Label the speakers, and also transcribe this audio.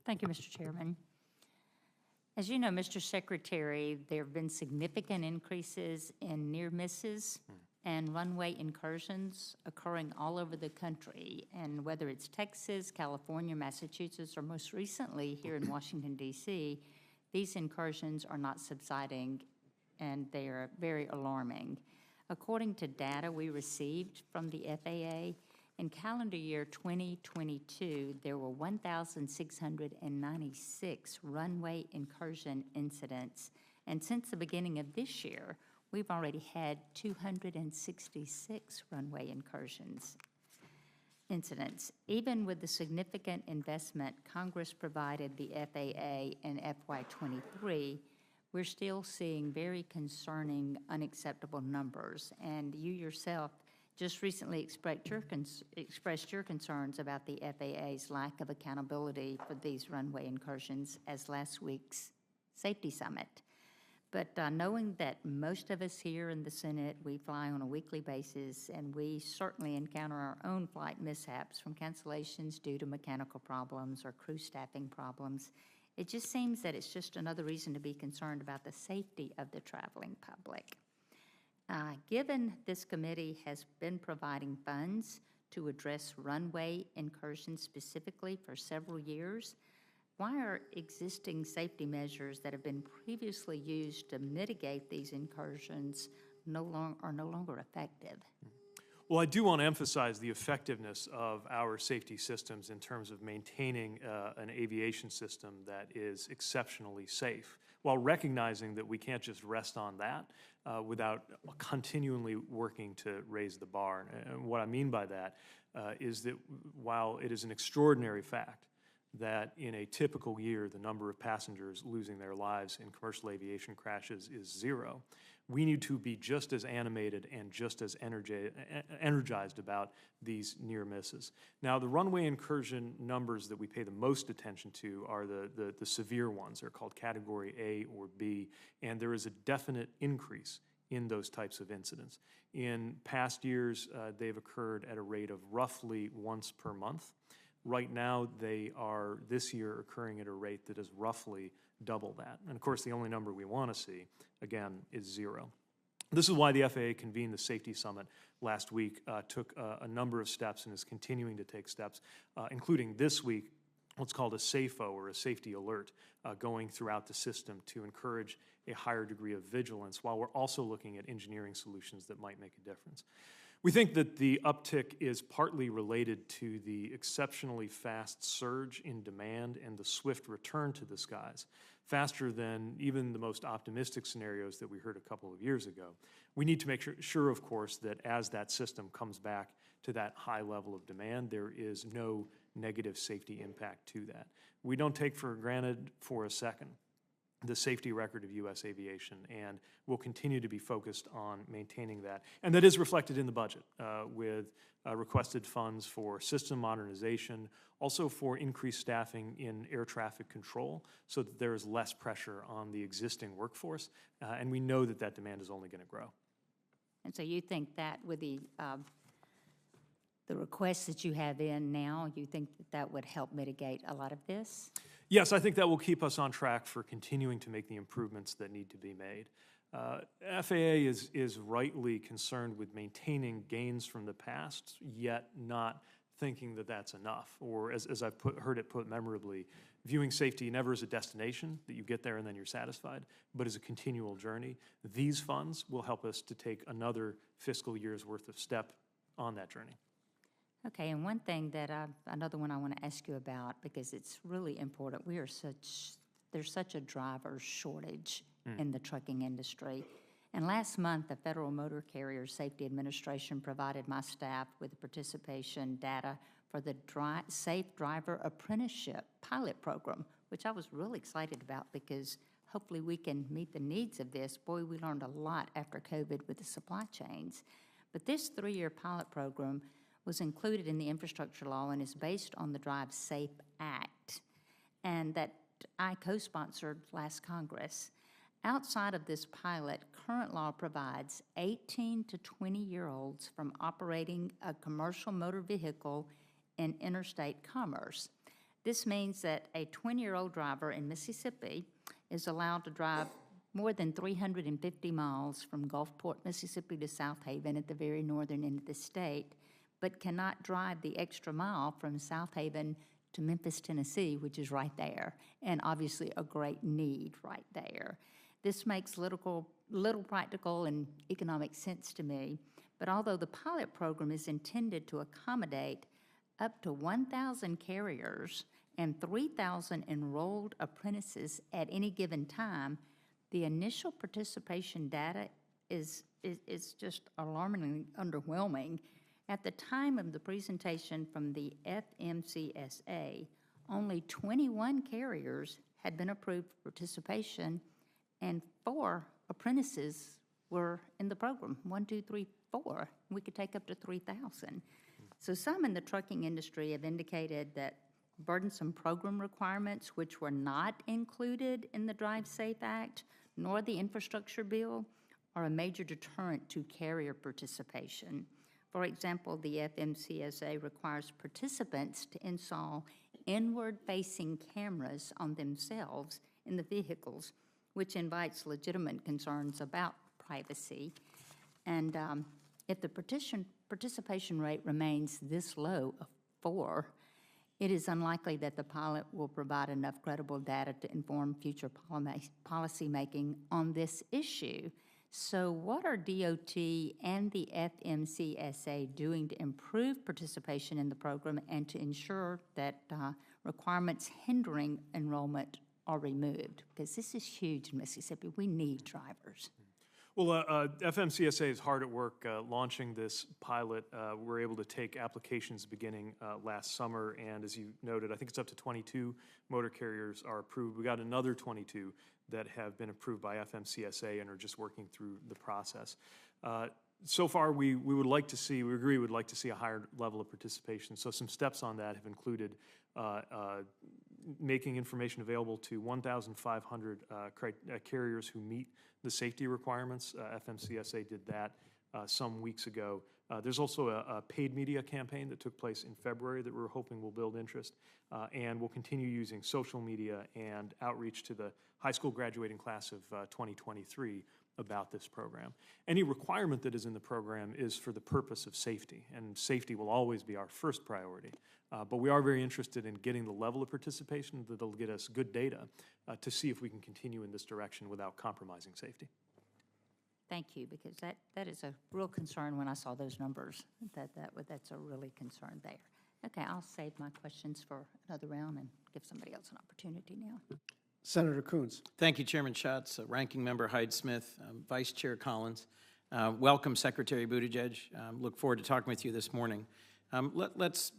Speaker 1: Thank you, Mr. Chairman. As you know, Mr. Secretary, there have been significant increases in near misses and runway incursions occurring all over the country. And whether it's Texas, California, Massachusetts, or most recently here in Washington, D.C., these incursions are not subsiding, and they are very alarming. According to data we received from the FAA, in calendar year 2022, there were 1,696 runway incursion incidents, and since the beginning of this year, we've already had 266 runway incidents. Even with the significant investment Congress provided the FAA in FY23, we're still seeing very concerning, unacceptable numbers, and you yourself just recently expressed your concerns about the FAA's lack of accountability for these runway incursions as last week's safety summit. But knowing that most of us here in the Senate, we fly on a weekly basis, and we certainly encounter our own flight mishaps from cancellations due to mechanical problems or crew staffing problems, it just seems that it's just another reason to be concerned about the safety of the traveling public. Given this committee has been providing funds to address runway incursions specifically for several years, why are existing safety measures that have been previously used to mitigate these incursions no longer effective?
Speaker 2: Well, I do want to emphasize the effectiveness of our safety systems in terms of maintaining an aviation system that is exceptionally safe, while recognizing that we can't just rest on that without continually working to raise the bar. And what I mean by that is that while it is an extraordinary fact that in a typical year the number of passengers losing their lives in commercial aviation crashes is 0, we need to be just as animated and just as energized about these near misses. Now, the runway incursion numbers that we pay the most attention to are the severe ones. They're called Category A or B, and there is a definite increase in those types of incidents. In past years, they've occurred at a rate of roughly once per month. Right now, they are this year occurring at a rate that is roughly double that. And of course, the only number we want to see, again, is 0. This is why the FAA convened the Safety Summit last week, took a number of steps and is continuing to take steps, including this week, what's called a SAFO, or a safety alert, going throughout the system to encourage a higher degree of vigilance, while we're also looking at engineering solutions that might make a difference. We think that the uptick is partly related to the exceptionally fast surge in demand and the swift return to the skies, faster than even the most optimistic scenarios that we heard a couple of years ago. We need to make sure, of course, that as that system comes back to that high level of demand, there is no negative safety impact to that. We don't take for granted for a second the safety record of U.S. aviation, and we'll continue to be focused on maintaining that. And that is reflected in the budget with requested funds for system modernization, also for increased staffing in air traffic control so that there is less pressure on the existing workforce, and we know that that demand is only going to grow.
Speaker 1: And so you think that with the requests that you have in now, you think that that would help mitigate a lot of this?
Speaker 2: Yes, I think that will keep us on track for continuing to make the improvements that need to be made. FAA is rightly concerned with maintaining gains from the past, yet not thinking that that's enough, or as I've heard it put memorably, viewing safety never as a destination, that you get there and then you're satisfied, but as a continual journey. These funds will help us to take another fiscal year's worth of step on that journey.
Speaker 1: Okay, and one thing that another one I want to ask you about, because it's really important. There's such a driver shortage in the trucking industry. And last month, the Federal Motor Carrier Safety Administration provided my staff with participation data for the Safe Driver Apprenticeship pilot program, which I was really excited about because hopefully we can meet the needs of this. Boy, we learned a lot after COVID with the supply chains. But this 3-year pilot program was included in the infrastructure law and is based on the Drive Safe Act, and that I co-sponsored last Congress. Outside of this pilot, current law provides 18 to 20-year-olds from operating a commercial motor vehicle in interstate commerce. This means that a 20-year-old driver in Mississippi is allowed to drive more than 350 miles from Gulfport, Mississippi to South Haven at the very northern end of the state, but cannot drive the extra mile from South Haven to Memphis, Tennessee, which is right there, and obviously a great need right there. This makes little practical and economic sense to me, but although the pilot program is intended to accommodate up to 1,000 carriers and 3,000 enrolled apprentices at any given time, the initial participation data is just alarmingly underwhelming. At the time of the presentation from the FMCSA, only 21 carriers had been approved for participation, and 4 apprentices were in the program. 1, 2, 3, 4. We could take up to 3,000. So some in the trucking industry have indicated that burdensome program requirements, which were not included in the Drive Safe Act nor the infrastructure bill, are a major deterrent to carrier participation. For example, the FMCSA requires participants to install inward-facing cameras on themselves in the vehicles, which invites legitimate concerns about privacy. And if the participation rate remains this low of 4, it is unlikely that the pilot will provide enough credible data to inform future policy making on this issue. So what are DOT and the FMCSA doing to improve participation in the program and to ensure that requirements hindering enrollment are removed? Because this is huge in Mississippi. We need drivers.
Speaker 2: Well, FMCSA is hard at work launching this pilot. We're able to take applications beginning last summer, and as you noted, I think it's up to 22 motor carriers are approved. We got another 22 that have been approved by FMCSA and are just working through the process. So far, we would like to see, we agree, we would like to see a higher level of participation. So some steps on that have included making information available to 1,500 carriers who meet the safety requirements. FMCSA did that some weeks ago. There's also a paid media campaign that took place in February that we're hoping will build interest, and we'll continue using social media and outreach to the high school graduating class of 2023 about this program. Any requirement that is in the program is for the purpose of safety, and safety will always be our first priority. But we are very interested in getting the level of participation that'll get us good data to see if we can continue in this direction without compromising safety.
Speaker 1: Thank you, because that is a real concern when I saw those numbers. That's a really concern there. Okay, I'll save my questions for another round and give somebody else an opportunity now.
Speaker 3: Senator Coons.
Speaker 4: Thank you, Chairman Schatz, Ranking Member Hyde-Smith, Vice Chair Collins. Welcome, Secretary Buttigieg. Look forward to talking with you this morning. Let's